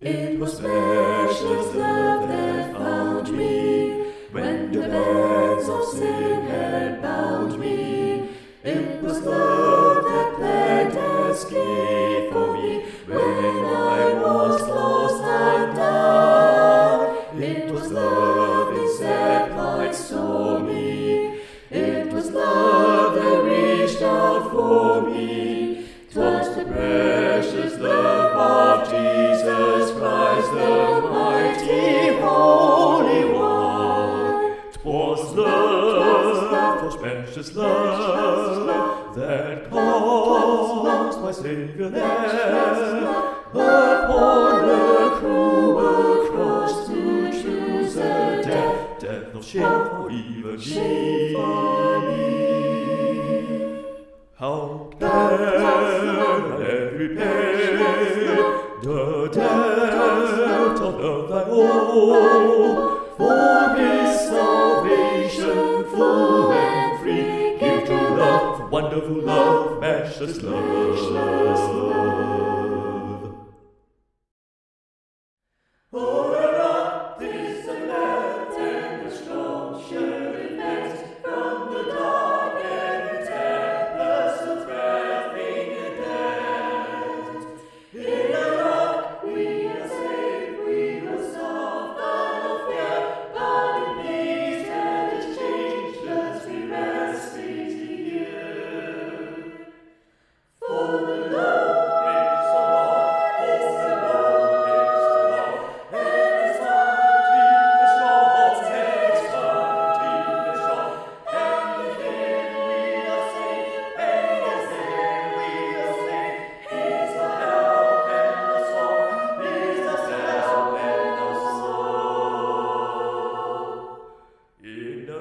It was precious love that found me when the bands of sin had bound me. It was love that planned escape for me when I was lost and down. It was love in sad plight saw me. It was love that reached out for me. 'Twas the precious love of Jesus Christ, the mighty Holy One. 'Twas love, 'twas precious love, that caused my Savior there upon the cruel cross to choose a death of shame for even me. How can I repay the debt of love I owe? For His salvation full and free, give true love, wonderful love, matchless love. Oh, the rock is the net and the strong shirt it makes from the dark and tempest of threatening death. In the rock we are safe, we will suffer no fear, but in peace that is changeless we rest easy here. For the Lord is the rock, oh the Lord is the rock, and His mighty is strong, and His mighty is strong, and in Him we are safe, and in Him we are safe. He's the help and the song, He's the help and the song. In the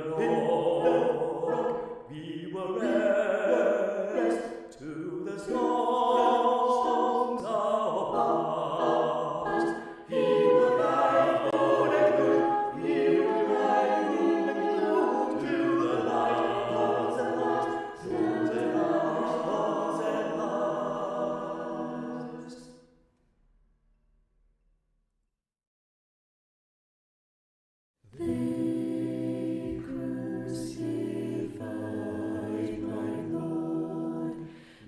rock we will rest to the storms are past. He will guide good and good, He will guide good and good to the light of the last, to the light of the last. They crucified my Lord,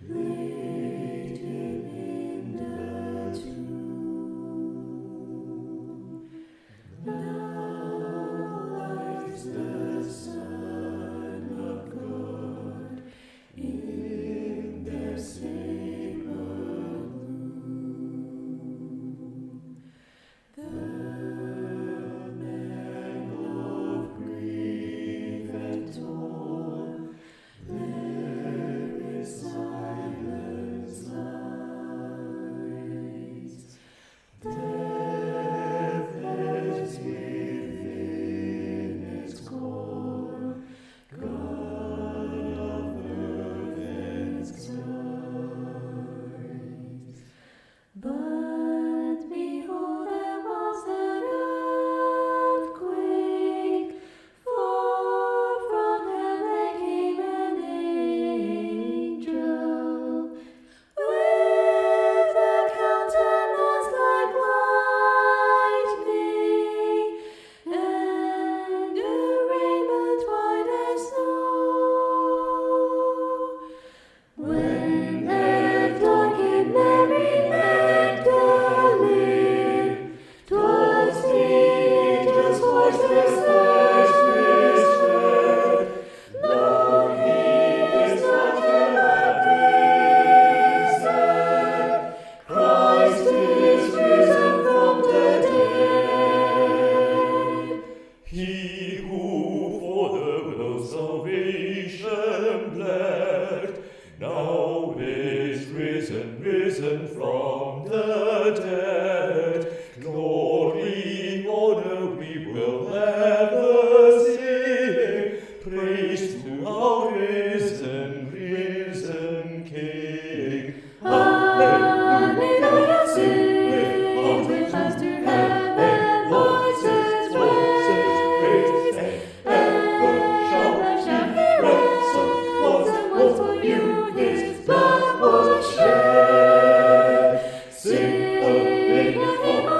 laid Him in the tomb. Now lies the Son of God in their sacred room. The mantle of grief and torn, there in silence lies. Death has within its core God of earth and skies. But behold, there was an earthquake, for from heaven came an angel with a countenance like lightning, and a raiment white as snow. When left dark in Mary Magdalene, 'twas the angel's voice that said, "Lo, He is not yet risen. Christ is risen from the dead. He who for the world's salvation bled, now is risen from the dead. Glory, honor we will ever sing, praise to our risen King. Alleluia, sing with us to heaven, voices raise, ever shall He ransom once and once for you, His blood was shed. Sing the hymn of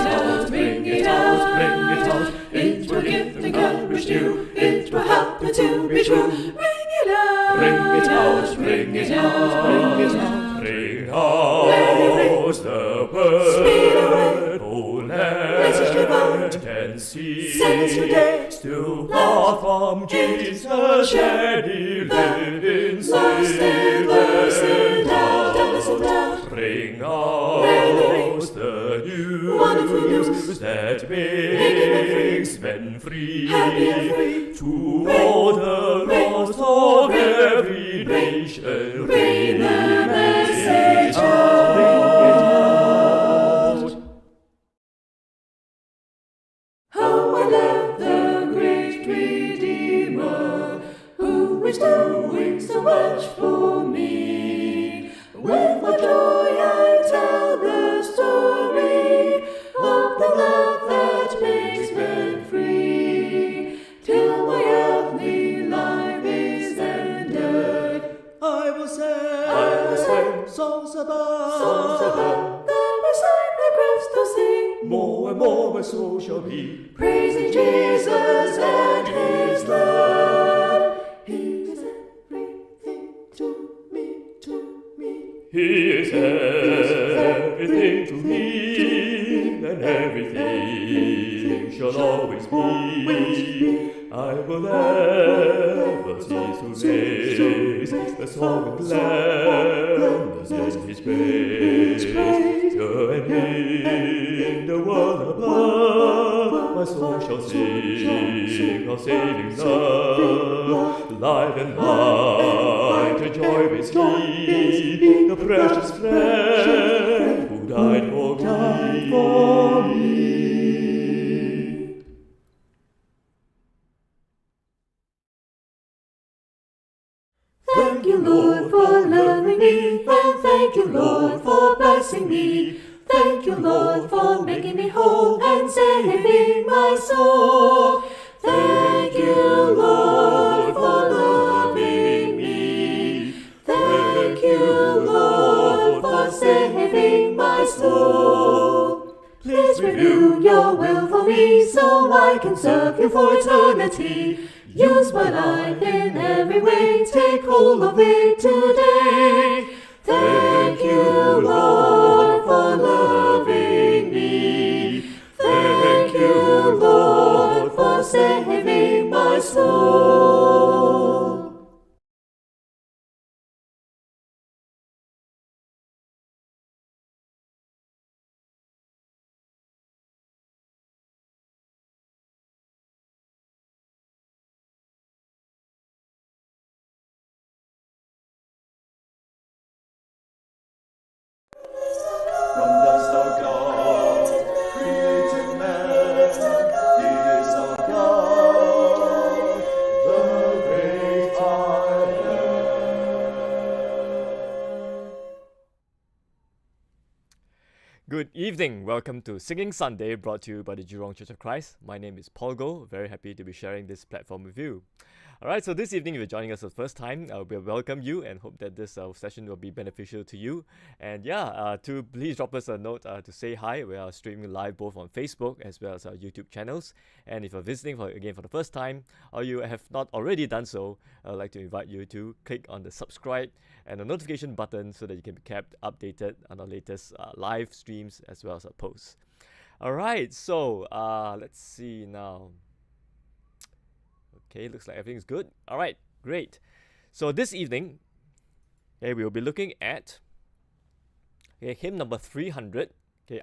out, bring it out, bring it out. It will give them courage new, it will help them to be true. Bring it out, bring it out, bring it out, bring it out. Bring out the word, whole land can see. Still far from Jesus, any living Savior. Bring out the news, wonderful news that makes men free. To all the lost of every nation, bring the message out. How I love the great Redeemer, who is doing so much for me. With my joy I tell the story of the love that makes men free. Till my earthly life is ended, I will sing songs above, that beside the crest I'll sing. More and more my soul shall be praising Jesus and His love. He is everything to me, to me. He is everything to me, and everything shall always be. I will never cease to raise the song of gladness in His praise. And in the world above, my soul shall sing of saving love. Life and light, the joy is He, the precious friend who died for me. Thank you, Lord, for loving me, and thank you, Lord, for blessing me. Thank you, Lord, for making me whole and saving my soul. Thank you, Lord, for loving me. Thank you, Lord, for saving my soul. Please reveal your will for me so I can serve you for eternity. Use my life in every way, take hold of it today. Thank you, Lord, for loving me. Thank you, Lord, for saving my soul. From dust of God, created man, is our God, the great I am. Good evening. Welcome to Singing Sunday, brought to you by the Jurong Church of Christ. My name is Paul Goh. Very happy to be sharing this platform with you. Alright, so this evening, if you're joining us for the first time, we welcome you and hope that this session will be beneficial to you. And to please drop us a note to say hi. We are streaming live both on Facebook as well as our YouTube channels. And if you're visiting for the first time, or you have not already done so, I'd like to invite you to click on the subscribe and the notification button so that you can be kept updated on our latest live streams as well as our posts. Alright, so let's see now. Okay, looks like everything's good. All right, great. So this evening, we will be looking at hymn number 300.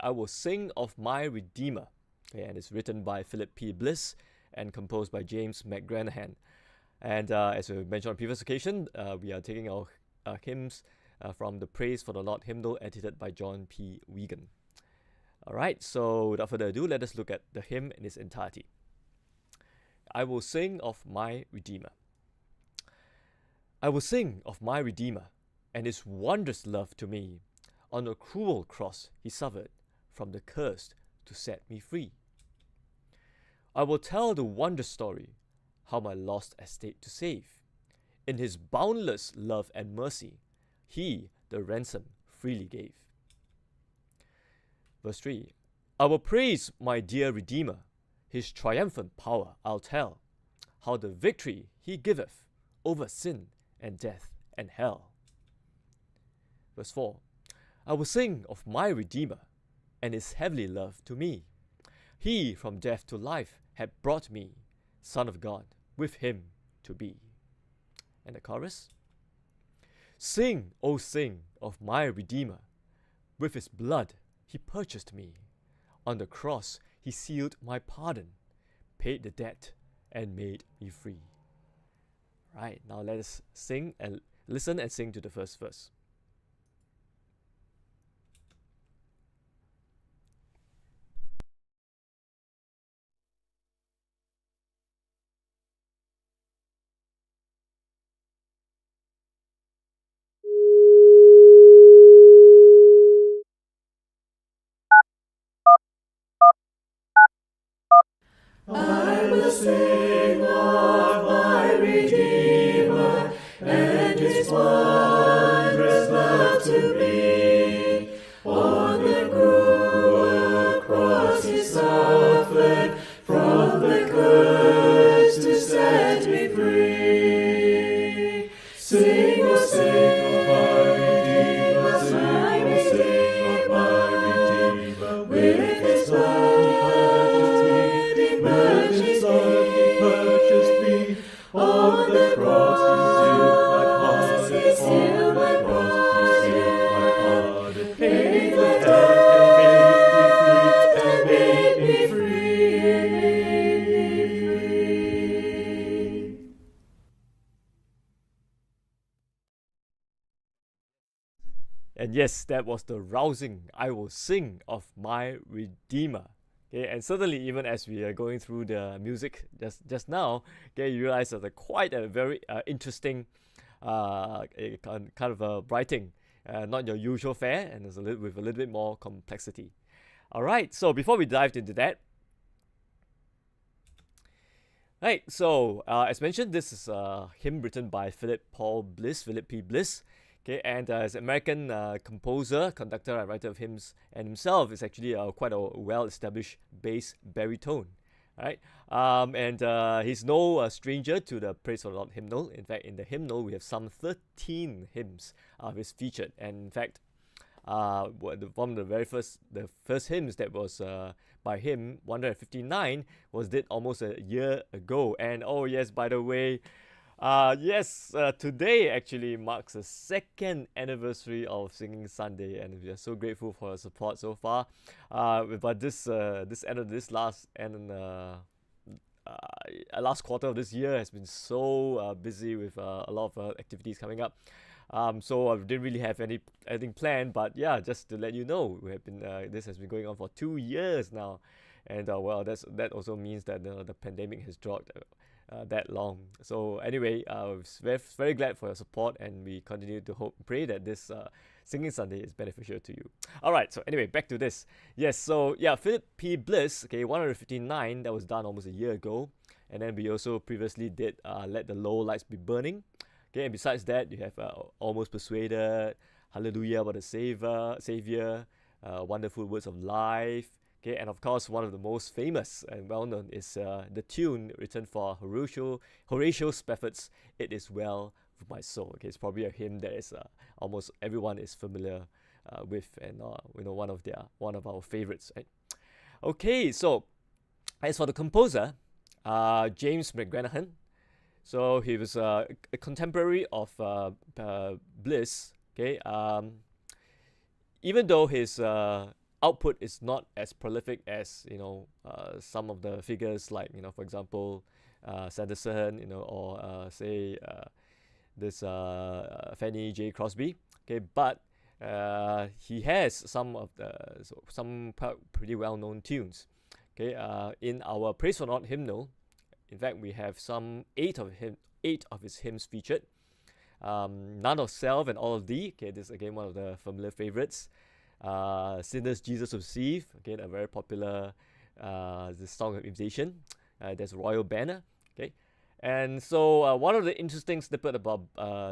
I will sing of my Redeemer. And it's written by Philip P. Bliss and composed by James McGranahan. And as we mentioned on previous occasion, we are taking our hymns from the Praise for the Lord hymnal edited by John P. Wiegand. All right, so without further ado, let us look at the hymn in its entirety. I will sing of my Redeemer. I will sing of my Redeemer and His wondrous love to me. On a cruel cross He suffered from the curse to set me free. I will tell the wondrous story, how my lost estate to save. In His boundless love and mercy, He the ransom freely gave. Verse 3. I will praise my dear Redeemer, his triumphant power I'll tell, how the victory he giveth over sin and death and hell. Verse 4. I will sing of my Redeemer and his heavenly love to me. He from death to life had brought me, Son of God, with him to be. And the chorus. Sing, O sing, of my Redeemer. With his blood he purchased me. On the cross he sealed my pardon, paid the debt, and made me free. Right, now let us sing and listen and sing to the first verse. I will sing of my Redeemer and his wondrous love to me. On the cruel cross he suffered from the curse to set me free. Sing, oh sing of my Redeemer, sing of my Redeemer, with his blood purchased me. On the cross he sealed my pardon, paid the debt and made me free. And yes, that was the rousing I will sing of my Redeemer. Okay, and certainly even as we are going through the music just now, okay, you realize that quite a very interesting kind of writing, not your usual fare, and it's with a little bit more complexity. All right, so before we dived into that, right, so as mentioned, this is a hymn written by Philip P. Bliss. Okay, and as an American composer, conductor, and writer of hymns, and himself is actually quite a well-established bass baritone. Right, and he's no stranger to the Praise for the Lord hymnal. In fact, in the hymnal, we have some 13 hymns of his featured, and in fact, one of the first hymns that was by him, 159, was did almost a year ago. And oh yes, by the way, today actually marks the second anniversary of Singing Sunday, and we are so grateful for your support so far. But this last quarter of this year has been so busy with a lot of activities coming up. So I didn't really have anything planned, but yeah, just to let you know, we have been this has been going on for 2 years now, and well, that also means that the pandemic has dropped that long. So anyway, very, very glad for your support, and we continue to pray that this Singing Sunday is beneficial to you. All right, so anyway, back to this. Yes, so yeah, Philip P. Bliss, okay, 159, that was done almost a year ago. And then we also previously did Let the Low Lights Be Burning. Okay, and besides that, you have Almost Persuaded, Hallelujah about the Savior, Wonderful Words of Life. Okay, and of course, one of the most famous and well-known is the tune written for Horatio Spafford's "It Is Well With My Soul." Okay, it's probably a hymn that is almost everyone is familiar with, and one of our favorites. Right? Okay, so as for the composer, James McGranahan, so he was a contemporary of Bliss. Okay, even though his output is not as prolific as some of the figures, like for example Sanderson, or say this Fanny J. Crosby. Okay, but he has some pretty well-known tunes. Okay, in our Praise for Lord hymnal, in fact, we have some eight of his hymns featured. None of Self and All of Thee. Okay, this is again one of the familiar favorites. Sinners Jesus Receive, again a very popular the song of invitation. There's Royal Banner. Okay, and so one of the interesting snippet about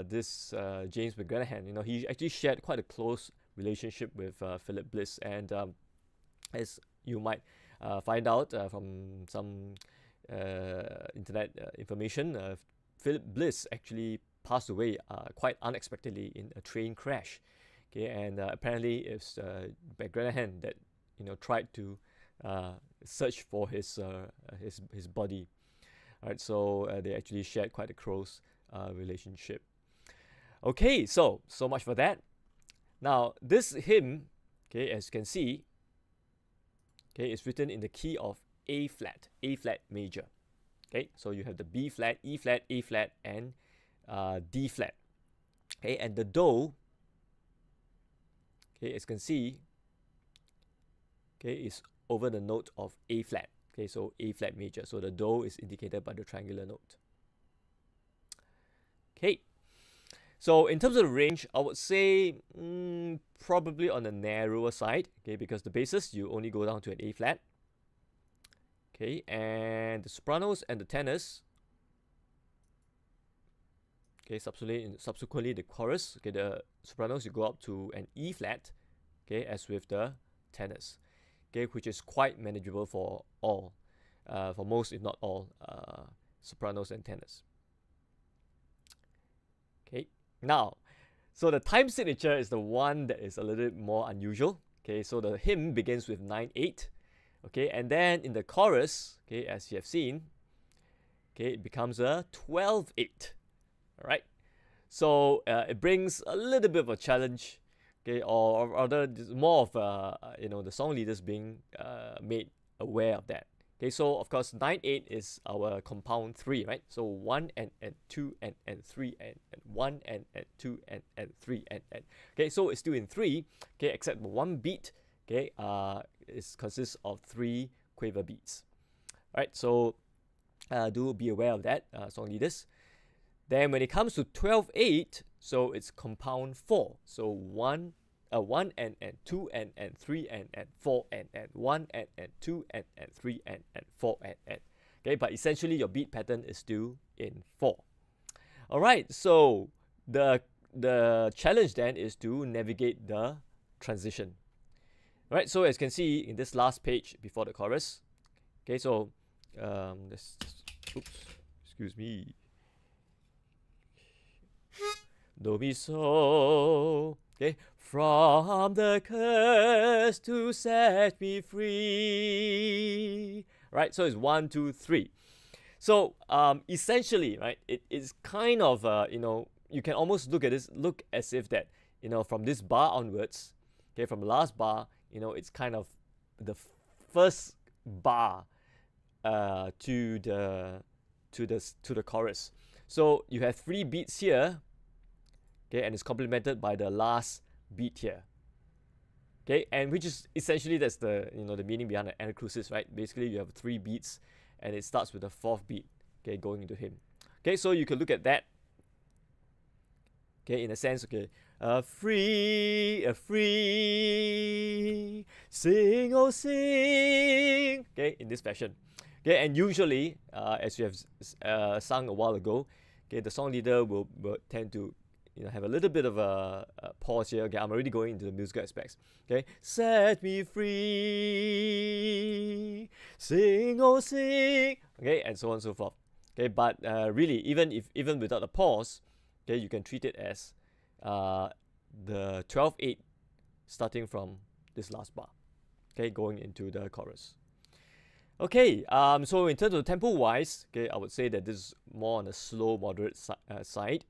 this James McGranahan, he actually shared quite a close relationship with Philip Bliss, and as you might find out from some internet information, Philip Bliss actually passed away quite unexpectedly in a train crash. Okay, and apparently it's McGranahan that tried to search for his body. All right, so they actually shared quite a close relationship. Okay, so much for that. Now this hymn, okay, as you can see, okay, it's written in the key of A flat major. Okay, so you have the B flat, E flat, A flat, and D flat. Okay, and the do, okay, as you can see, okay, is over the note of A flat. Okay, so A flat major. So the do is indicated by the triangular note. Okay, so in terms of the range, I would say probably on the narrower side. Okay, because the basses you only go down to an A flat. Okay, and the sopranos and the tenors. Okay, subsequently the chorus. Okay, the sopranos you go up to an E flat. Okay, as with the tenors. Okay, which is quite manageable for all, for most if not all, sopranos and tenors. Okay, now, so the time signature is the one that is a little bit more unusual. Okay, so the hymn begins with 9/8. Okay, and then in the chorus, okay, as you have seen, okay, it becomes a 12/8. All right, so it brings a little bit of a challenge. Okay, or rather, more of the song leaders being made aware of that. Okay, so of course 9/8 is our compound 3, right? So 1 and 2 and 3 and 1 and 2 and 3 and okay, so it's still in 3. Okay, except one beat. Okay, it consists of 3 quaver beats. All right, so do be aware of that, song leaders. Then when it comes to 12/8, so it's compound 4. So 1 and 2 and 3 and 4 and 1 and 2 and 3 and 4 and okay, but essentially your beat pattern is still in 4. All right, so the challenge then is to navigate the transition. All right, so as you can see in this last page before the chorus. Okay, so excuse me. Do mi so, okay, from the curse to set me free. Right, so it's 1, 2, 3. So essentially, right, it is kind of you can almost look as if that from this bar onwards, okay, from the last bar, it's kind of the first bar to the chorus. So you have 3 beats here. Okay, and it's complemented by the last beat here. Okay, and which is essentially that's the the meaning behind the anacrusis, right? Basically, you have 3 beats, and it starts with the 4th beat. Okay, going into hymn. Okay, so you can look at that. Okay, in a sense, okay, free, sing, oh sing. Okay, in this fashion. Okay, and usually, as you have sung a while ago, okay, the song leader will tend to have a little bit of a pause here. Okay, I'm already going into the musical aspects. Okay, set me free, sing, oh sing. Okay, and so on and so forth. Okay, but really, even without a pause, okay, you can treat it as the 12/8 starting from this last bar. Okay, going into the chorus. Okay, so in terms of tempo wise, okay, I would say that this is more on the slow, moderate side.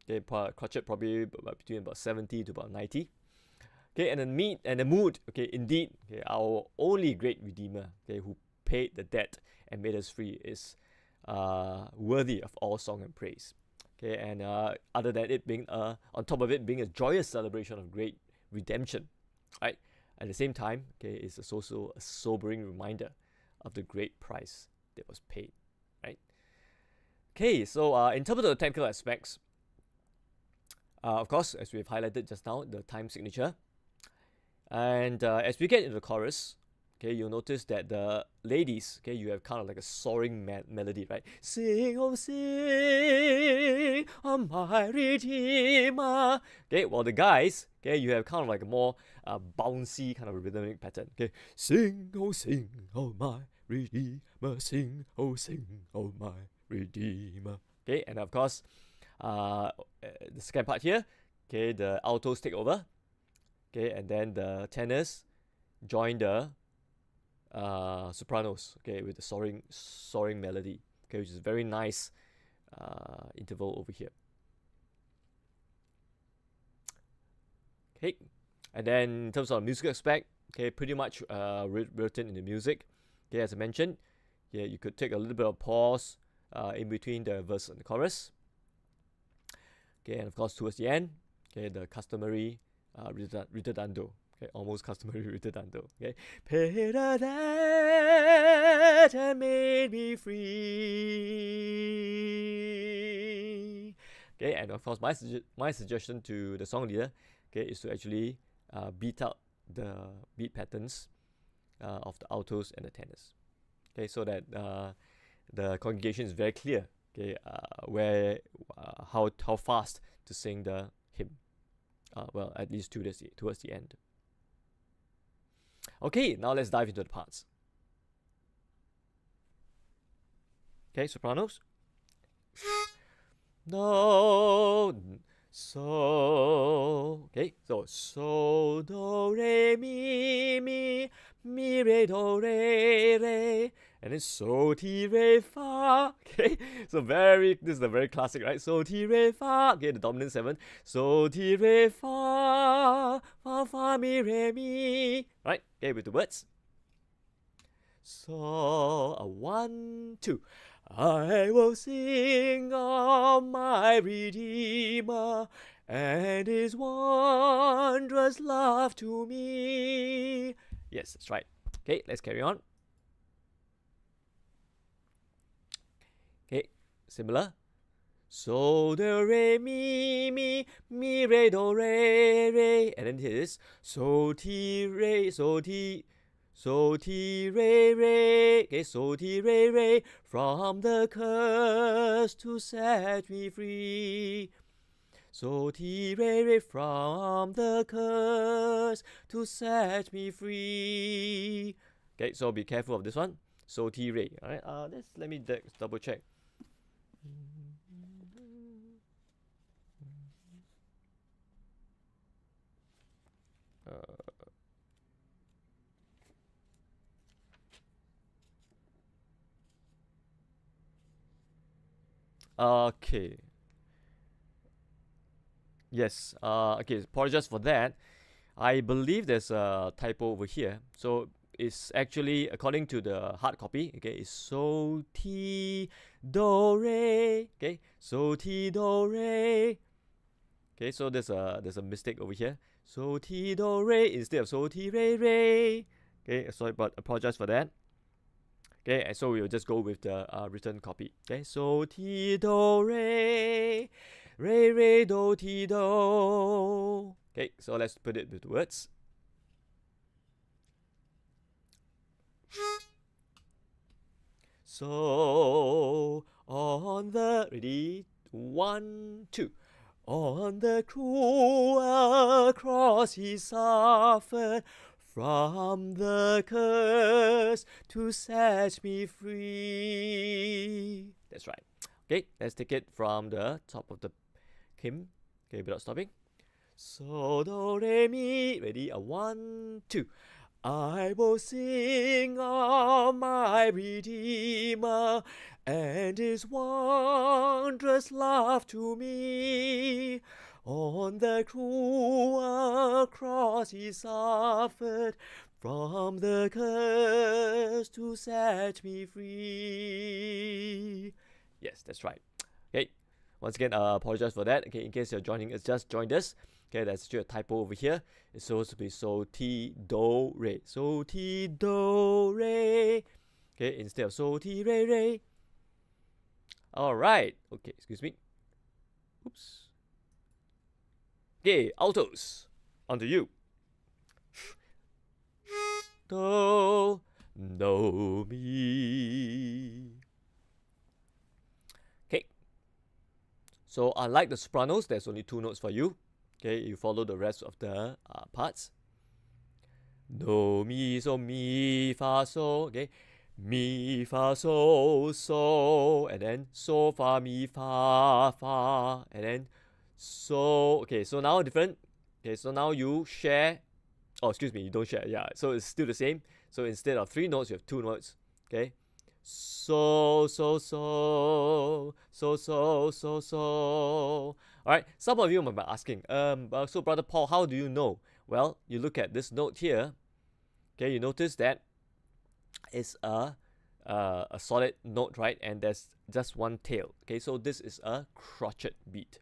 Okay, crotchet probably between about 70 to about 90. Okay, and the mood, okay, indeed, okay, our only great Redeemer, okay, who paid the debt and made us free, is worthy of all song and praise. Okay, and other than it being on top of it being a joyous celebration of great redemption, right? At the same time, okay, it's also a sobering reminder of the great price that was paid, right? Okay, so in terms of the technical aspects, of course, as we've highlighted just now, the time signature. And as we get into the chorus, okay, you'll notice that the ladies, okay, you have kind of like a soaring melody, right? Sing, oh sing, oh my Redeemer. Okay, while the guys, okay, you have kind of like a more bouncy kind of rhythmic pattern. Okay, sing, oh my Redeemer, sing, oh my Redeemer. Okay, and of course, the second part here, okay, the altos take over, okay, and then the tenors join the sopranos, okay, with the soaring melody, okay, which is a very nice interval over here. Okay, and then in terms of musical aspect, okay, pretty much written in the music. Okay, as I mentioned, yeah, you could take a little bit of pause in between the verse and the chorus. Okay, and of course towards the end, okay, the customary ritardando. Okay, almost customary ritardando. Okay, paid a debt and made me free. Okay, and of course my suggestion to the song leader, okay, is to actually beat out the beat patterns of the altos and the tenors. Okay, so that the congregation is very clear. Okay, where how fast to sing the hymn. Well, at least towards the end. Okay, now let's dive into the parts. Okay, sopranos. No, so. Okay, so do re mi re do re, and then so ti re fa. Okay, so this is a very classic, right? So ti re fa. Okay, the dominant seven. So ti re fa fa mi re mi. Right? Okay, with the words. So 1, 2. I will sing of my Redeemer and his wondrous love to me. Yes, that's right. Okay, let's carry on. Okay, similar. So do re mi re do re, and then here is so ti re re. Okay, so ti re, from the curse to set me free. So ti re, from the curse to set me free. Okay, so be careful of this one. So ti re. All right. Let me double check. Okay. Yes. Okay. Apologize for that. I believe there's a typo over here. So it's actually, according to the hard copy, okay, it's so ti do re. Okay, so ti do re. Okay, so there's a mistake over here. So ti do re instead of so ti re re. Okay, sorry, but apologize for that. Okay, and so we'll just go with the written copy. Okay, so ti do re, re do ti do. Okay, so let's put it with words. So on the ready 1, 2. On the cruel cross he suffered from the curse to set me free. That's right. Okay, let's take it from the top of the hymn. Okay, without stopping. So do re mi. Ready? 1, 2. I will sing of my Redeemer and his wondrous love to me. On the cruel cross he suffered from the curse to set me free. Yes, that's right. Okay, once again, apologize for that. Okay, in case you're just joined us. Okay, that's actually a typo over here. It's supposed to be so ti do re. So ti do re. Okay, instead of so ti re re. Alright. Okay, excuse me. Oops. Okay, altos. On to you. do, do, mi. Okay. So unlike the sopranos, there's only 2 notes for you. Okay, you follow the rest of the parts. Do, mi, so, mi, fa, so. Okay, mi, fa, so, so, and then so, fa, mi, fa, fa, and then so. Okay, so now different. Okay, so now you share. Oh, excuse me, you don't share. Yeah, so it's still the same. So instead of 3 notes, you have 2 notes. Okay, so, so, so, so, so, so, so. All right, some of you might be asking, so Brother Paul, how do you know? Well, you look at this note here. Okay, you notice that it's a solid note, right? And there's just one tail. Okay, so this is a crotchet beat.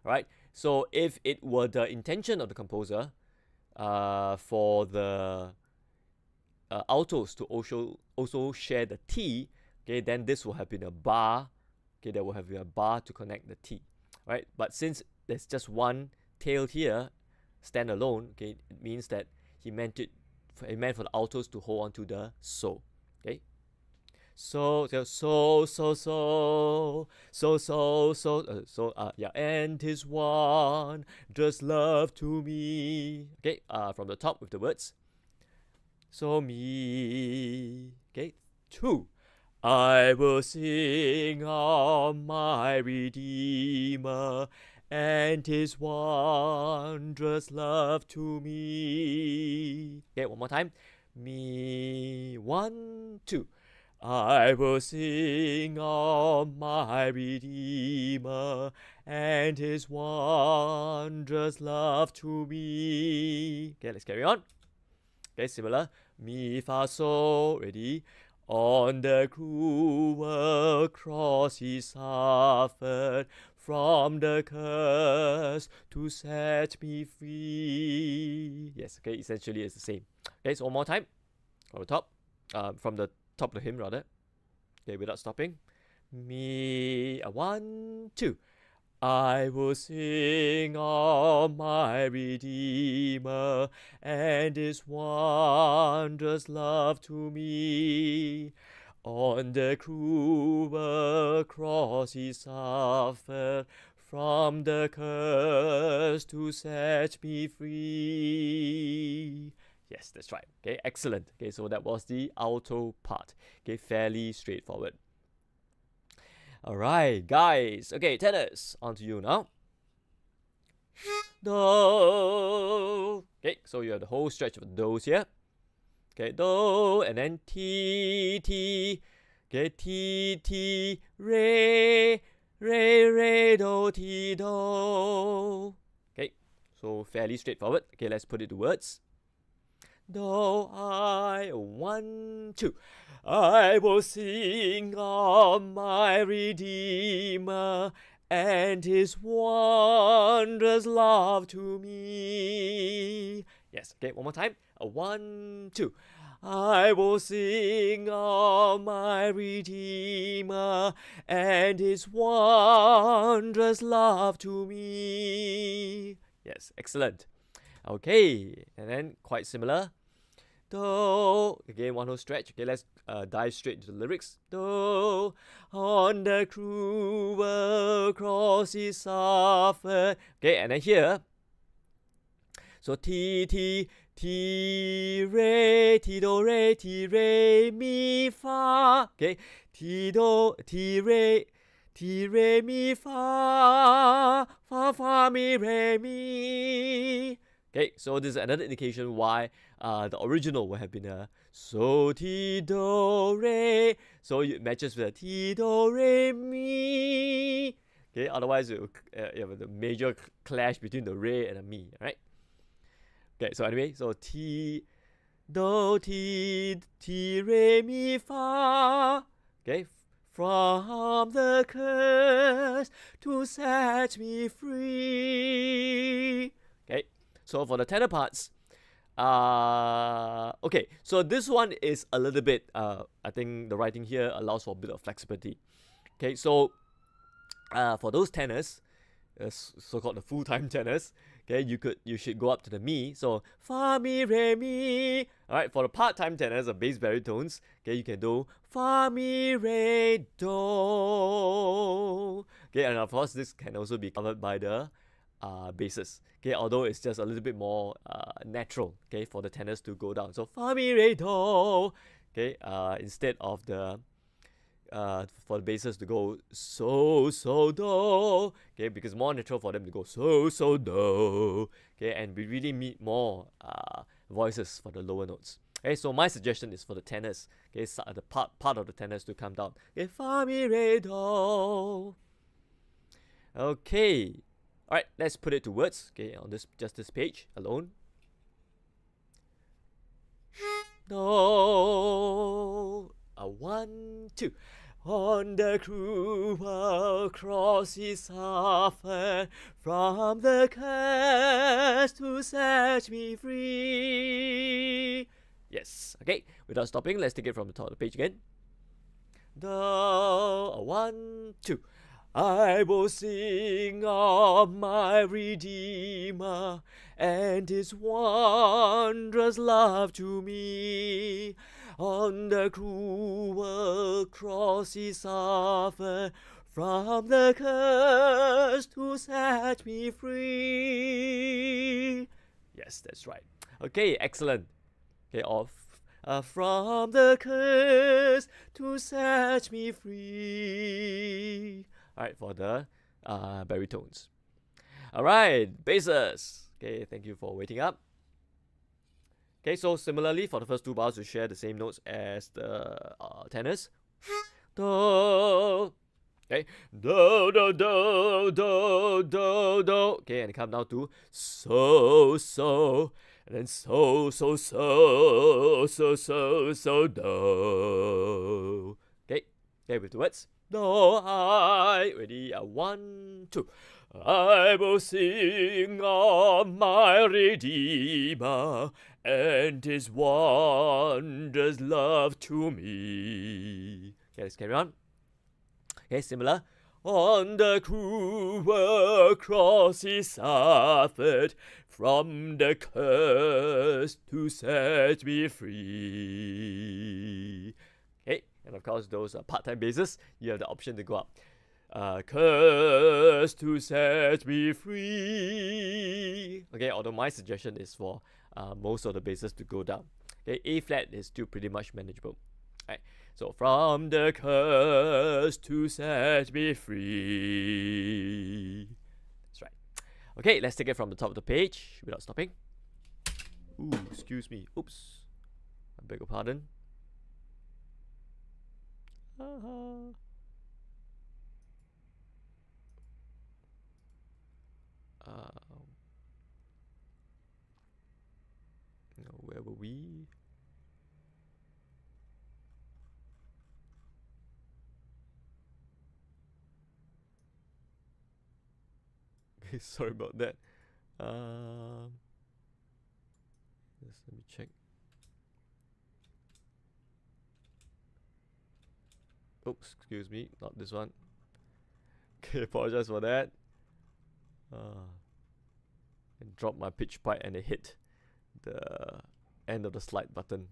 All right, so if it were the intention of the composer for the altos to also share the T, okay, then this will have been a bar. Okay, there will have been a bar to connect the T, right? But since there's just one tail here, standalone, okay, it means that he meant for the altos to hold on to the so. Okay, so yeah, and his wondrous love to me. Okay, from the top with the words. So me. Okay, 2. I will sing of my Redeemer and his wondrous love to me. Okay, one more time. Me, 1, 2. I will sing of my Redeemer and his wondrous love to me. Okay, let's carry on. Okay, similar. Mi, fa, so. Ready? On the cruel cross he suffered from the curse to set me free. Yes, okay, essentially it's the same. Okay, so one more time. From the top. From the top of the hymn, rather. Okay, without stopping. Mi, 1, 2. I will sing of my Redeemer and his wondrous love to me. On the cruel cross he suffered from the curse to set me free. Yes, that's right. Okay, excellent. Okay, so that was the alto part. Okay, fairly straightforward. Alright, guys. Okay, tenors, on to you now. Do. Okay, so you have the whole stretch of do's here. Okay, do, and then ti, ti. Okay, ti, ti, re, re, re, do, ti, do. Okay, so fairly straightforward. Okay, let's put it to words. Do, I, 1, 2. I will sing of my Redeemer and his wondrous love to me. Yes, okay, one more time. 1, 2. I will sing of my Redeemer and his wondrous love to me. Yes, excellent. Okay, and then quite similar. Do, again, one whole stretch. Okay, let's dive straight into the lyrics. Do, on the cruel cross he suffered. Okay, and then here. So ti, ti, ti, re, mi, fa. Okay, ti, do, ti, re, mi, fa, fa, fa, mi, re, mi. Okay, so this is another indication why the original would have been a so ti do re. So it matches with a ti do re mi. Okay, otherwise you have a major clash between the re and the mi. Right? Okay, so anyway, so ti do ti re mi fa. Okay, from the curse to set me free. Okay. So for the tenor parts, okay, so this one is a little bit, I think the writing here allows for a bit of flexibility. Okay, so for those tenors, so-called the full-time tenors, Okay, you should go up to the mi. So fa mi re mi. All right, for the part-time tenors of bass baritones, okay, you can do fa mi re do. Okay, and of course this can also be covered by the basses. Okay, although it's just a little bit more natural. Okay, for the tenors to go down. So fa mi re do. Okay, instead of the for the basses to go so do, okay, because it's more natural for them to go so do, okay, and we really need more voices for the lower notes. Okay, so my suggestion is for the tenors, okay, so the part of the tenors to come down. Okay, fa mi re do. Okay, all right, let's put it to words. Okay, on this page alone. Do. A 1, 2. On the cruel cross he suffered from the curse to set me free. Yes, okay. Without stopping, let's take it from the top of the page again. Do. A 1, 2. I will sing of my Redeemer and his wondrous love to me. On the cruel cross he suffered from the curse to set me free. Yes, that's right. Okay, excellent. Okay, from the curse to set me free. Alright, for the baritones. Alright, basses. Okay, thank you for waiting up. Okay, so similarly for the first two bars, we share the same notes as the tenors. Do. Okay, do do do do do do. Okay, and come down to so, and then so do. Okay, with the words. Do I ready? 1, 2. I will sing of my Redeemer and his wondrous love to me. Okay, let's carry on. Okay, similar. On the cruel cross he suffered from the curse to set me free. Okay, and of course those are part-time basses. You have the option to go up. Curse to set me free. Okay, although my suggestion is for most of the basses to go down. Okay, A flat is still pretty much manageable. Right. So from the curse to set me free. That's right. Okay, let's take it from the top of the page without stopping. Ooh, excuse me. Oops. I beg your pardon. Where were we? Okay, sorry about that. Just let me check. Oops, excuse me, not this one. Okay, apologize for that. And dropped my pitch pipe and it hit the end of the slide button.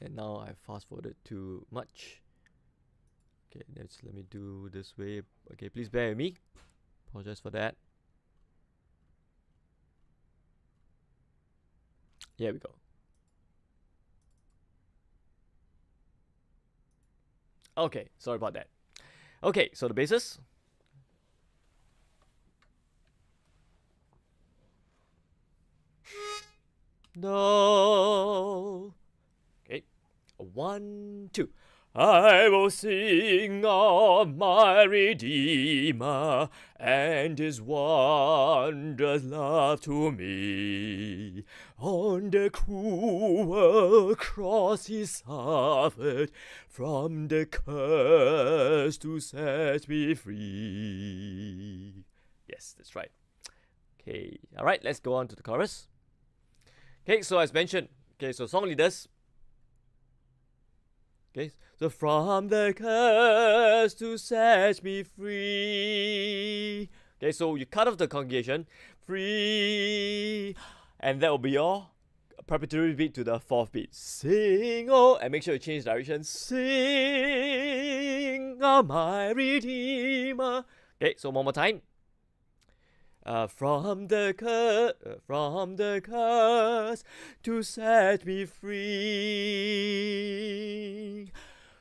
And now I fast forwarded too much. Okay, let me do this way. Okay, please bear with me. Apologize for that. Here we go. Okay, sorry about that. Okay, so the basses. No. Okay, 1, 2. I will sing of my Redeemer and his wondrous love to me. On the cruel cross he suffered from the curse to set me free. Yes, that's right. Okay, all right, let's go on to the chorus. Okay, so as mentioned, okay, so song leaders. Okay, so from the curse to set me free. Okay, so you cut off the congregation, free, and that will be your preparatory beat to the fourth beat. Sing, oh, and make sure you change direction. Sing, oh, my Redeemer. Okay, so one more time. From the curse to set me free.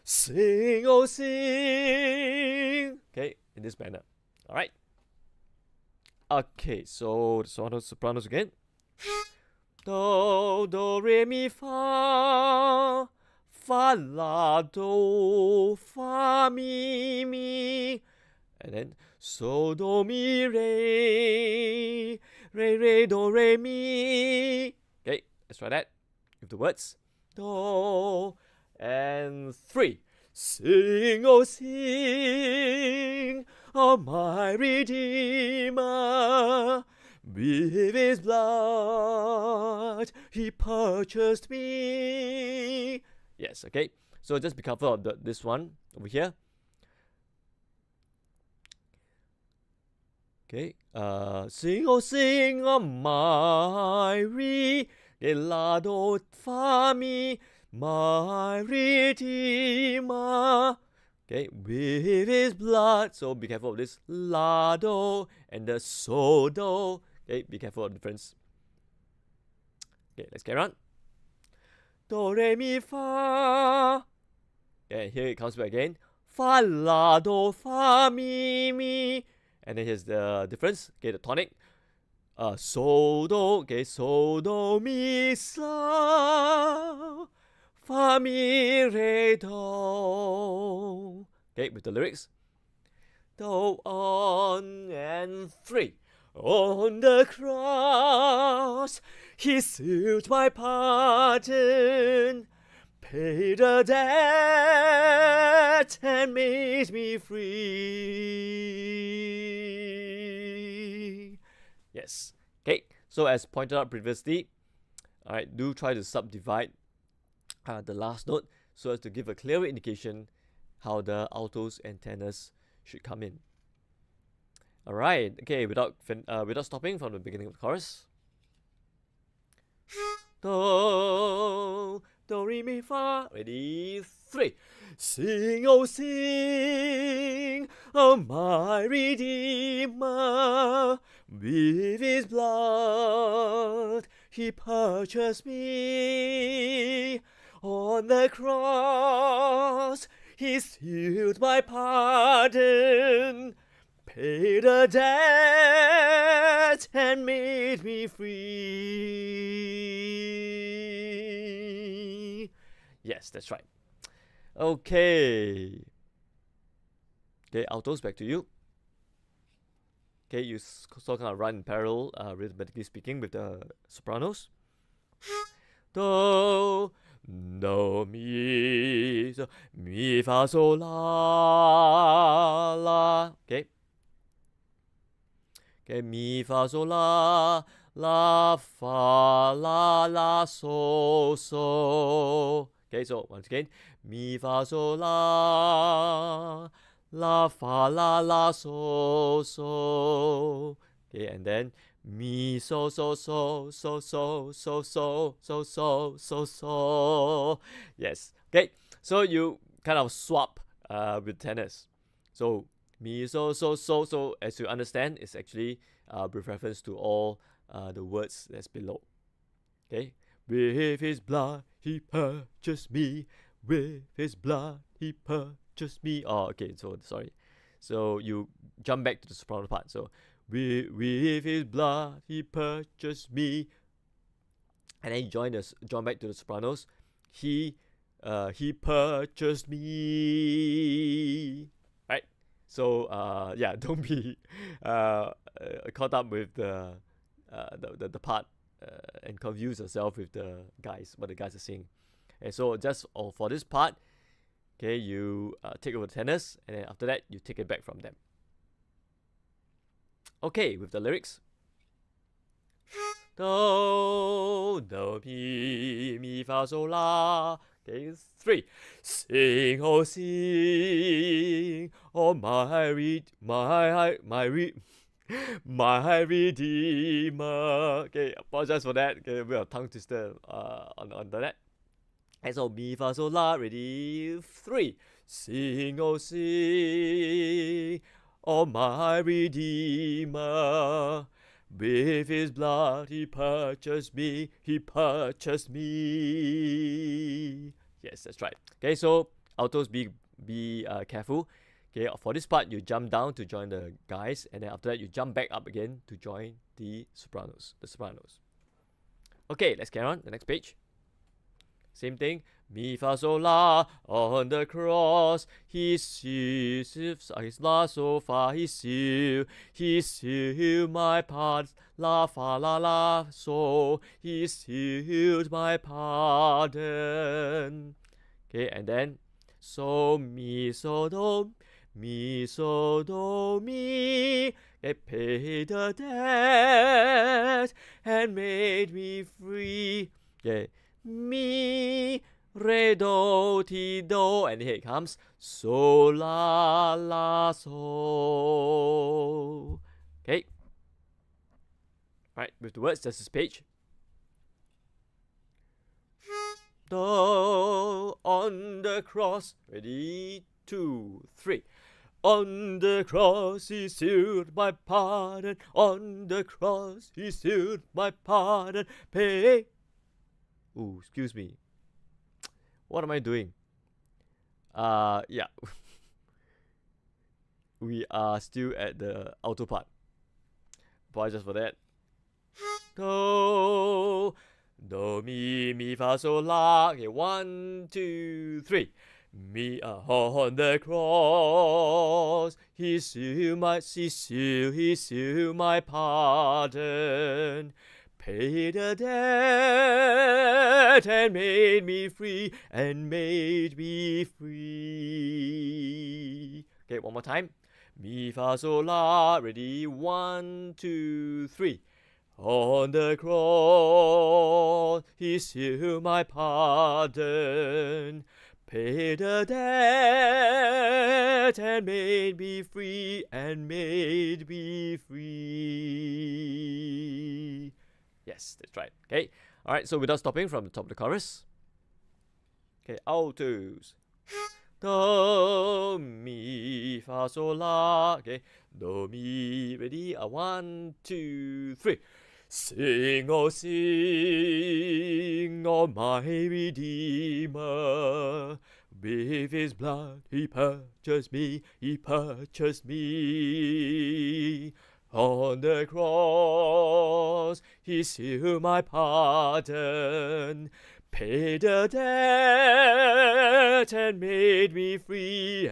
Sing, oh sing. Okay, in this manner. All right. Okay, so the sopranos again. Do, do, re, mi, fa. Fa, la, do, fa, mi, mi. And then so, do, mi, re. Re, re, do, re, mi. Okay, let's try that with the words. Do, and 3. Sing, oh sing, oh my Redeemer. With his blood he purchased me. Yes, okay. So just be careful of this one over here. Okay. Sing, oh sing, oh my la do fa mi, my Redeemer. Okay, with his blood. So be careful of this la do and the so do. Okay, be careful of the difference. Okay, let's carry on. Do re mi fa. Okay, here it comes back again. Fa la do fa mi mi. And then here's the difference. Okay, the tonic. So do. Okay, so do mi sa. Fa mi re do. Okay, with the lyrics. Do on and 3. On the cross, he sealed my pardon, paid the debt, and made me free. Yes. Okay, so as pointed out previously, alright, do try to subdivide the last note so as to give a clearer indication how the altos and tenors should come in. Alright, okay, without stopping from the beginning of the chorus. Do, do, re, mi, fa. Ready, 3. Sing, oh sing, oh my Redeemer. With his blood he purchased me. On the cross he sealed my pardon, paid the debt, and made me free. Yes, that's right. Okay. Okay, altos, back to you. Okay, you so kind of run in parallel, rhythmically speaking, with the sopranos. Do, do, mi, so, mi, fa, so, la, la. Okay. Okay, mi, fa, so, la, fa, la, so, so. Okay, so once again, mi, fa, so, la, fa, la, so, so. Okay, and then mi, so, so, so, so, so, so, so, so, so, so, so. Yes. Okay, so you kind of swap with tenors. So mi, so, so, so, so, as you understand, it's actually with reference to all the words that's below. Okay, with his blood he purchased me. With his blood he purchased me. Oh, okay. So sorry. So you jump back to the soprano part. So with his blood he purchased me, and then you join back to the sopranos. He he purchased me. Right? So yeah, don't be caught up with the part and confuse yourself with the guys, what the guys are saying. And so just for this part, okay, you take over the tenors, and then after that, you take it back from them. Okay, with the lyrics. Do, do, mi, fa, sol, la. Okay, 3. Sing, oh, sing, oh, my Redeemer. Okay, apologize for that. Okay, a bit of tongue twister on that. And so, mi, fa, sol, la, ready, 3. Sing, oh, sing, oh, my Redeemer. With his blood he purchased me, he purchased me. Yes, that's right. Okay, so altos, be careful. Okay, for this part, you jump down to join the guys, and then after that, you jump back up again to join the sopranos. Okay, let's carry on. The next page. Same thing. Mi, fa, sol, la. On the cross, he seals his la, so, fa, he sealed my pardon. La, fa, la, la, so, he sealed my pardon. Okay, and then so, mi, so, do, mi, so, do, mi. It paid the debt and made me free. Okay. Mi, re, do, ti, do, and here it comes. So, la, la, so. Okay. Right, with the words, that's this page. Do, on the cross. Ready? 2, 3. On the cross he sealed my pardon. On the cross he sealed my pardon. Pay. Ooh, excuse me. What am I doing? Yeah. We are still at the alto part. Apologize for that. Do, do, mi, fa, sol, la. Okay, 1, 2, 3. Me on the cross, he sealed my pardon. Paid the debt and made me free, Okay, one more time. Mi, fa, sol, la. Ready? 1, 2, 3. On the cross, he sealed my pardon. Paid the debt and made me free, Yes, that's right. Okay. All right. So without stopping from the top of the chorus. Okay. Altos. Do, mi, fa, sol, la. Okay. Do, mi. Ready? 1, 2, 3. Sing, oh, my Redeemer. With his blood he purchased me, On the cross he sealed my pardon, paid the debt and made me free,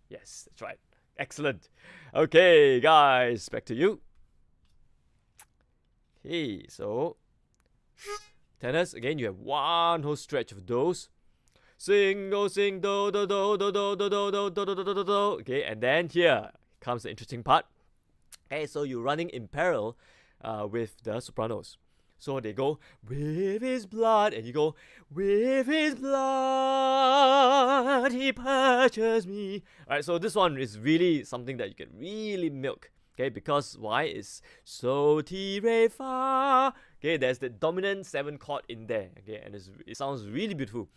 Yes, that's right. Excellent. Okay, guys, back to you. Okay, so tenors, again, you have one whole stretch of those. Sing, do, sing, do, do, do, do, do, do, do, do, do, do, do, do. Okay, and then here comes the interesting part. Okay, so you're running in parallel with the sopranos. So they go, with his blood, and you go, with his blood, he purchased me. Alright, so this one is really something that you can really milk. Okay, because why? It's so, ti, re, fa. Okay, there's the dominant 7 chord in there. Okay, and it sounds really beautiful.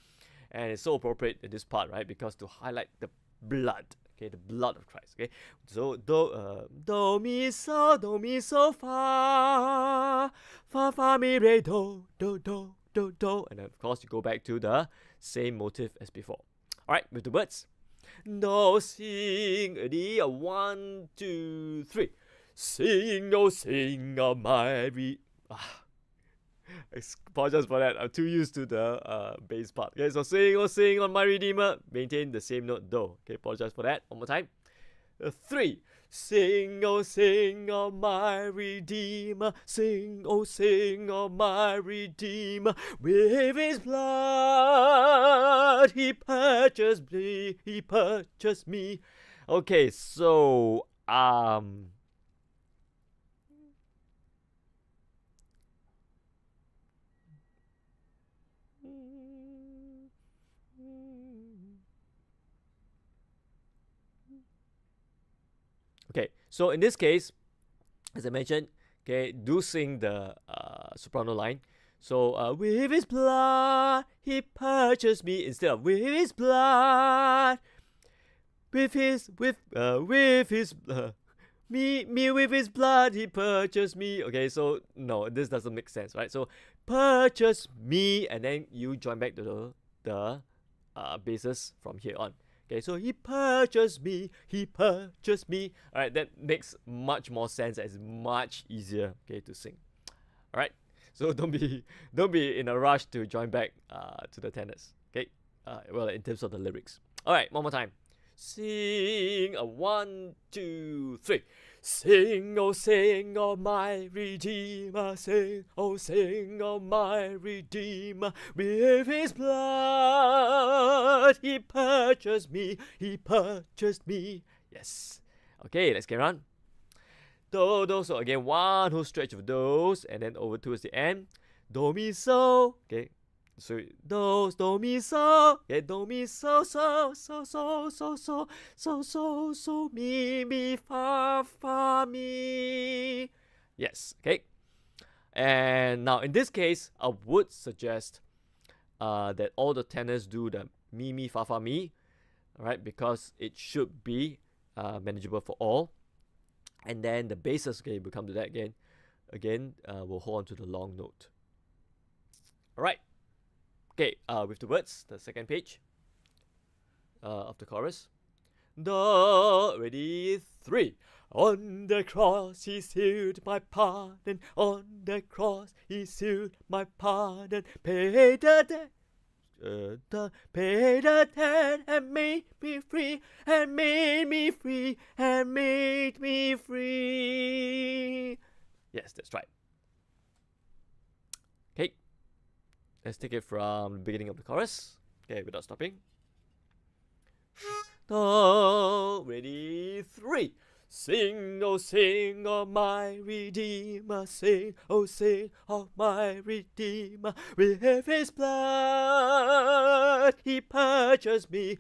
And it's so appropriate in this part, right? Because to highlight the blood. Okay, the blood of Christ. Okay, so do, mi, so, fa, fa, mi, re, do, do, do, do, do. And then of course you go back to the same motive as before. Alright, with the words. Do, sing, ready, 1, 2, 3. Sing, oh, my Apologize for that. I'm too used to the bass part. Okay, so sing on my Redeemer. Maintain the same note though. Okay, apologize for that. One more time. 3. Sing, oh my Redeemer. Sing, oh my Redeemer. With his blood he purchased me. He purchased me. Okay, so okay, so in this case, as I mentioned, okay, do sing the soprano line. So with his blood he purchased me, instead of with his blood, with his me with his blood he purchased me. Okay, so no, this doesn't make sense, right? So purchase me, and then you join back to the basses from here on. Okay, so he purchased me. All right, that makes much more sense. It's much easier, okay, to sing. All right, so don't be in a rush to join back to the tenors. Okay, well, in terms of the lyrics. All right, one more time. Sing, 1, 2, 3. Sing, oh my Redeemer. Sing, oh my Redeemer. With his blood he purchased me. Yes. Okay, let's get on. Do, do. So again, one whole stretch of those, and then over towards the end. Do, mi, so. Okay. So do mi so, okay, do mi so mi fa mi. Yes, okay. And now in this case, I would suggest that all the tenors do the mi fa mi, all right, because it should be manageable for all. And then the basses, okay, we'll come to that again. We'll hold on to the long note. All right. Okay, with the words, the second page of the chorus. Do, ready, 3. On the cross he sealed my pardon. On the cross he sealed my pardon. Paid the debt. Paid the debt and made me free. And made me free. And made me free. Yes, that's right. Okay. Let's take it from the beginning of the chorus. Okay, without stopping. Do, ready, 3. Sing, oh my Redeemer. Sing, oh my Redeemer. With his blood he purchased me.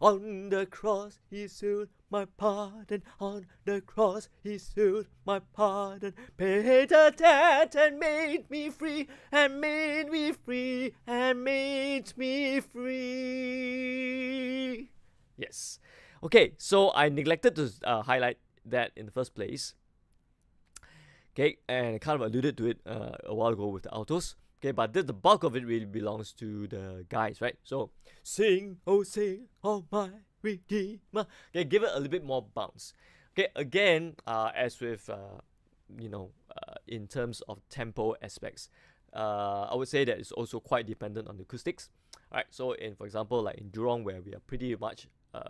On the cross he sealed my pardon. On the cross he sealed my pardon. Paid the debt and made me free. And made me free. Yes. Okay, so I neglected to highlight that in the first place. Okay, and I kind of alluded to it a while ago with the altos. Okay, but the bulk of it really belongs to the guys, right? So, sing, oh my Redeemer. Okay, give it a little bit more bounce. Okay, again, as with, in terms of tempo aspects, I would say that it's also quite dependent on the acoustics. Alright, so for example, like in Jurong, where we are pretty much we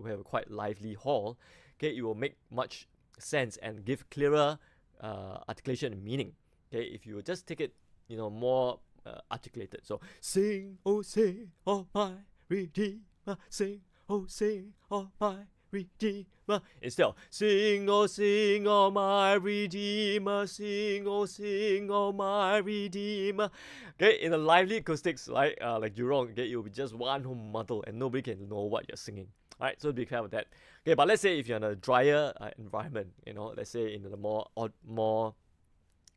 have a quite lively hall, okay, it will make much sense and give clearer articulation and meaning. Okay, if you just take it, more articulated. So sing, oh my Redeemer, sing, oh my Redeemer. Instead of sing, oh my Redeemer, sing, oh my Redeemer. Okay, in the lively acoustics, like Jurong, okay, it will be just one whole muddle and nobody can know what you're singing. Alright, so be careful with that. Okay, but let's say if you're in a drier environment, let's say in the more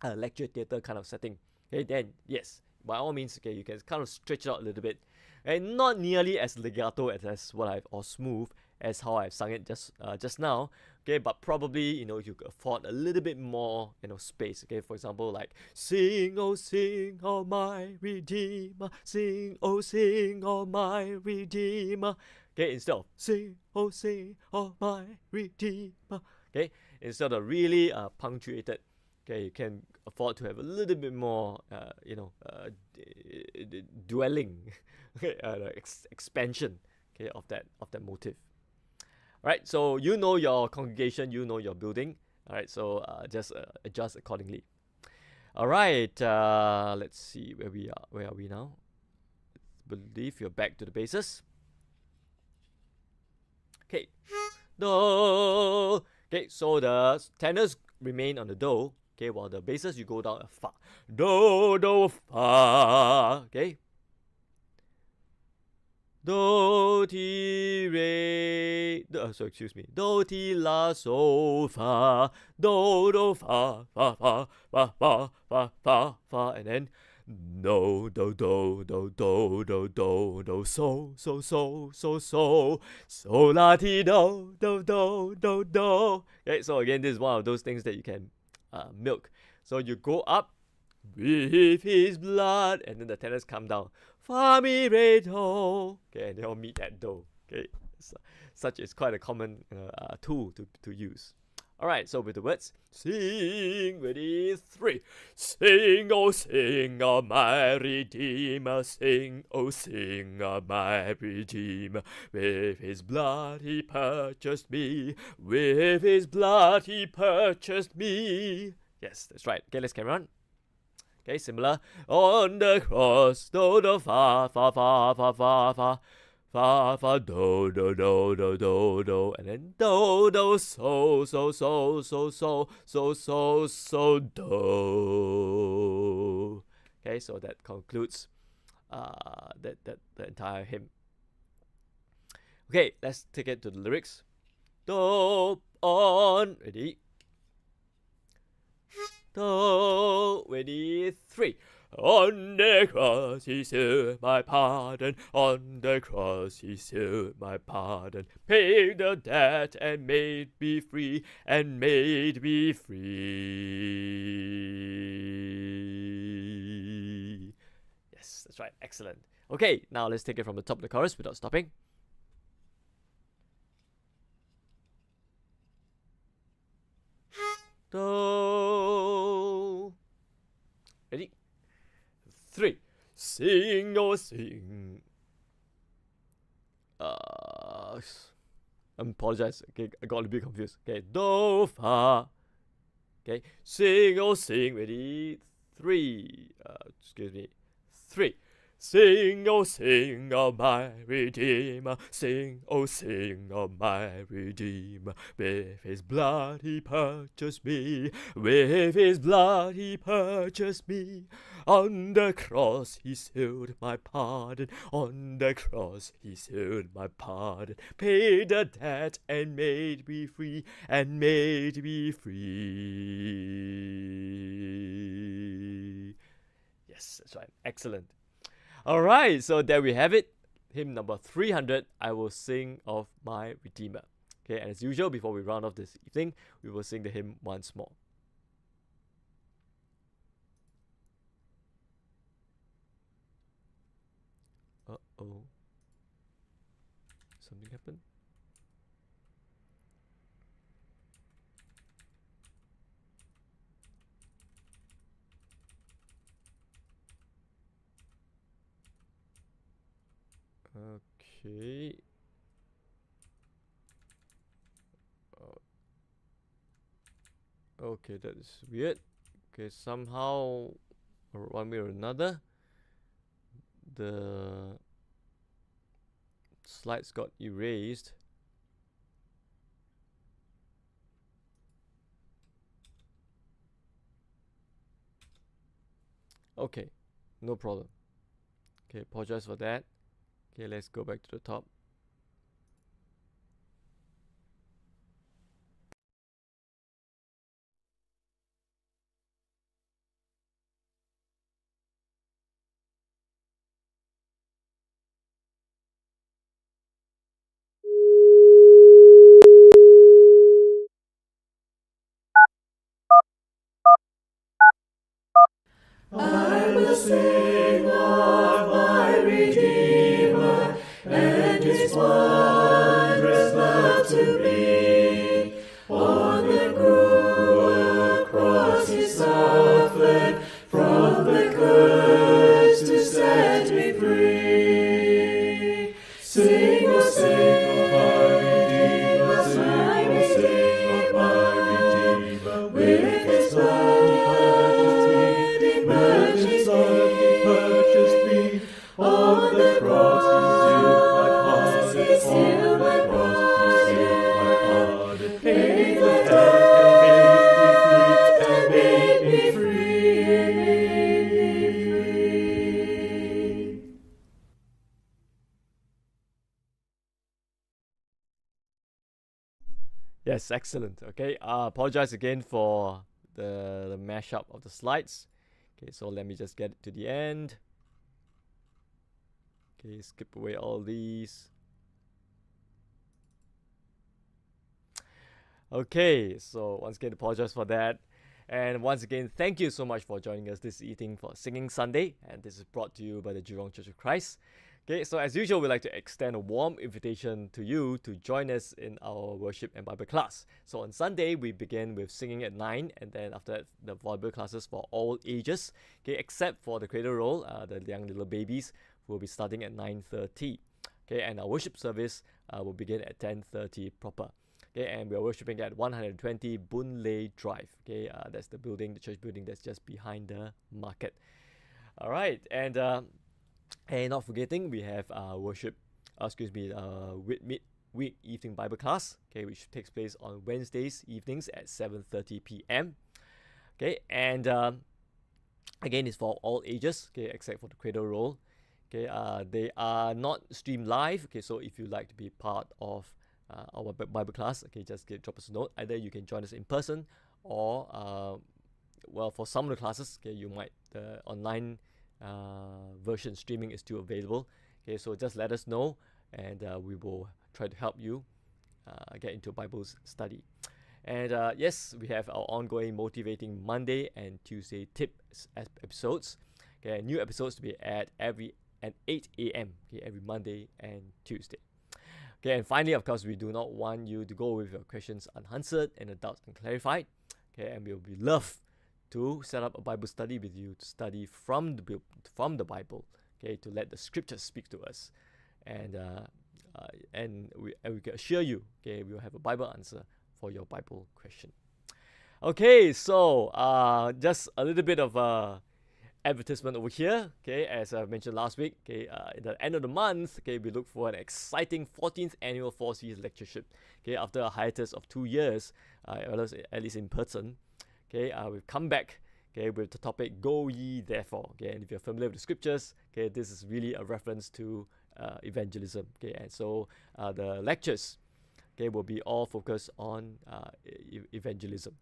lecture theatre kind of setting, okay, then yes, by all means, okay, you can kind of stretch it out a little bit, and not nearly as legato as what or smooth as how I've sung it just now, okay, but probably you could afford a little bit more space. Okay, for example, like sing, oh my Redeemer, sing, oh my Redeemer. Okay, instead of sing, oh my Redeemer. Okay, instead of really punctuated. Okay, you can afford to have a little bit more, dwelling, expansion, okay, of that motive. All right, so you know your congregation, you know your building. All right, so just adjust accordingly. All right, let's see where we are. Where are we now? Believe you're back to the bases. Okay, do. Okay, so the tenors remain on the do. Okay, while the basses you go down a fa. Do do fa. Okay. Do ti re. Excuse me. Do ti la so fa. Do do fa fa fa fa fa fa fa fa, and then do do do do do do do do so so so so so so la ti do do do do do. Okay, so again, this is one of those things that you can milk. So you go up with his blood, and then the tenors come down. Fa mi re do. Okay, and they all meet at do. Okay, so, such is quite a common tool to use. All right, so with the words, sing, ready, 3. Sing, oh, my Redeemer. Sing, oh, my Redeemer. With his blood he purchased me. With his blood he purchased me. Yes, that's right. Okay, let's carry on. Okay, similar. On the cross, do do fa fa fa fa fa fa fa fa do do do do do do, and then do do so so so so so so so so do. Okay, so that concludes that the entire hymn. Okay, let's take it to the lyrics. Do on, ready. Do, ready, 3. On the cross he sealed my pardon. On the cross he sealed my pardon. Paid the debt and made me free. And made me free. Yes, that's right. Excellent. Okay, now let's take it from the top of the chorus without stopping. Do. Ready? 3. Sing, oh, sing. I apologize. Okay, I got a bit confused. Okay, do, fa. Okay, sing, oh, sing. Ready? 3. Excuse me. 3. Sing, oh, my Redeemer. Sing, oh, my Redeemer. With his blood he purchased me. With his blood he purchased me. On the cross he sealed my pardon. On the cross he sealed my pardon. Paid the debt and made me free. And made me free. Yes, that's right. Excellent. Alright, so there we have it. Hymn number 300, I Will Sing of My Redeemer. Okay, and as usual, before we round off this evening, we will sing the hymn once more. Uh-oh. Something happened? Okay. Okay, that is weird. Okay, somehow, or one way or another, the slides got erased. Okay, no problem. Okay, apologize for that. Okay, let's go back to the top. I will sing of my Redeemer and his wondrous love to me. On the cruel cross cross he suffered, from the curse to set me free. Sing, oh sing, of my Redeemer, sing of my Redeemer, with his blood he purchased me, on the cross he sealed my pardon, paid the debt and made me free. Yes, excellent. Okay, apologize again for the mashup of the slides. Okay, so let me just get it to the end. Okay, skip away all these. Okay, so once again, apologize for that. And once again, thank you so much for joining us this evening for Singing Sunday. And this is brought to you by the Jurong Church of Christ. Okay, so as usual, we'd like to extend a warm invitation to you to join us in our worship and Bible class. So on Sunday, we begin with singing at 9, and then after that, the Bible classes for all ages, okay, except for the cradle roll, the young little babies, who will be starting at 9:30. Okay, and our worship service will begin at 10:30 proper. Okay, and we are worshiping at 120 Boon Lay Drive. Okay, that's the building, the church building that's just behind the market. All right, and not forgetting, we have worship, midweek evening Bible class, okay, which takes place on Wednesdays evenings at 7:30 p.m. Okay, and again, it's for all ages, okay, except for the cradle roll. Okay, they are not streamed live. Okay, so if you'd like to be part of our Bible class, okay, just drop us a note. Either you can join us in person, or well, for some of the classes, okay, you might the online version streaming is still available. Okay, so just let us know, and we will try to help you get into Bible study. And yes, we have our ongoing motivating Monday and Tuesday tips episodes. Okay, new episodes to be at 8 a.m. Okay, every Monday and Tuesday. Okay, and finally, of course, we do not want you to go with your questions unanswered and the doubts unclarified. Okay, and we will be love to set up a Bible study with you to study from the Bible. Okay, to let the Scriptures speak to us, and we can assure you, okay, we will have a Bible answer for your Bible question. Okay, so just a little bit of advertisement over here. Okay, as I mentioned last week, okay, at the end of the month, okay, we look for an exciting 14th annual 4Cs lectureship. Okay, after a hiatus of 2 years, at least in person, okay, we've come back, okay, with the topic "Go Ye Therefore." Okay, and if you're familiar with the scriptures, okay, this is really a reference to evangelism. Okay, and so the lectures, okay, will be all focused on evangelism.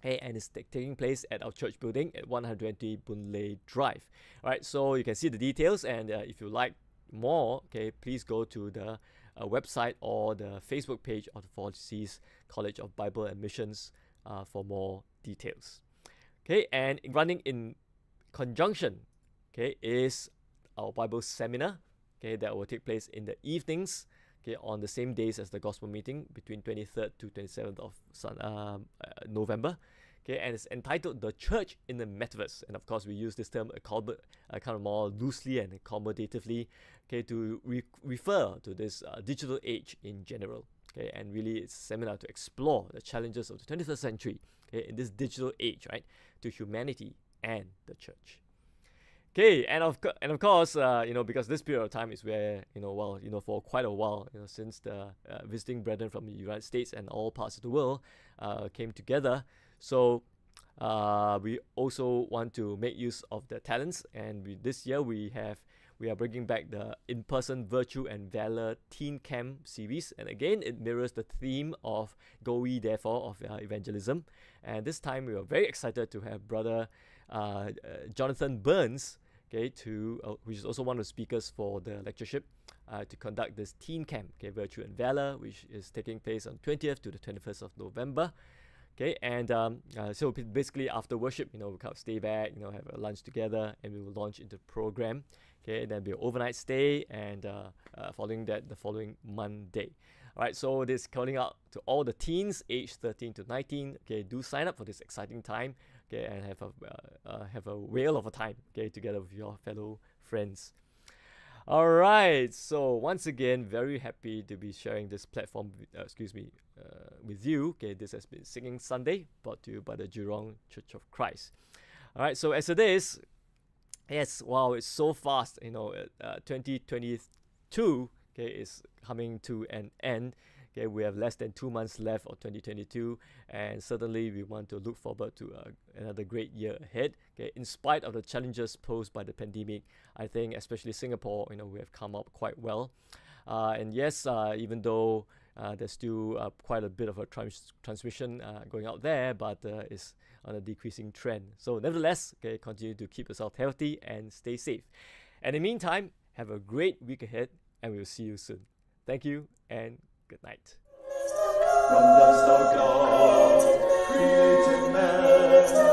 Okay, and it's taking place at our church building at 120 Boon Lay Drive. All right, so you can see the details, and if you like more, okay, please go to the website or the Facebook page of the 4Cs College of Bible and Missions for more details. Okay, and running in conjunction, okay, is our Bible seminar, okay, that will take place in the evenings, okay, on the same days as the gospel meeting between 23rd to 27th of November. Okay, and it's entitled "The Church in the Metaverse," and of course we use this term kind of more loosely and accommodatively, okay, to refer to this digital age in general. Okay, and really it's a seminar to explore the challenges of the 21st century, okay, in this digital age, right, to humanity and the church. Okay, and of course, because this period of time is where, for quite a while, since the visiting brethren from the United States and all parts of the world came together. So we also want to make use of their talents, and this year we are bringing back the in-person Virtue and Valor Teen Camp series, and again it mirrors the theme of "Go Ye Therefore" of evangelism. And this time we are very excited to have Brother Jonathan Burns, okay, which is also one of the speakers for the lectureship, to conduct this teen camp, okay, Virtue and Valor, which is taking place on 20th to the 21st of November. Okay, and so basically after worship, we kind of stay back, have a lunch together, and we will launch into the program. Okay, and then be an overnight stay, and following that, the following Monday. All right, so this calling out to all the teens aged 13 to 19. Okay, do sign up for this exciting time. Okay, and have a whale of a time. Okay, together with your fellow friends. All right, so once again, very happy to be sharing this platform, with you. Okay, this has been Singing Sunday, brought to you by the Jurong Church of Christ. All right, so as it is, yes, wow, it's so fast. 2022, okay, is coming to an end. Okay, we have less than 2 months left of 2022, and certainly we want to look forward to another great year ahead. Okay, in spite of the challenges posed by the pandemic, I think especially Singapore, we have come up quite well. And yes, even though there's still quite a bit of a transmission going out there, but it's on a decreasing trend. So nevertheless, okay, continue to keep yourself healthy and stay safe. And in the meantime, have a great week ahead, and we'll see you soon. Thank you and good night. From dust, O God, created man.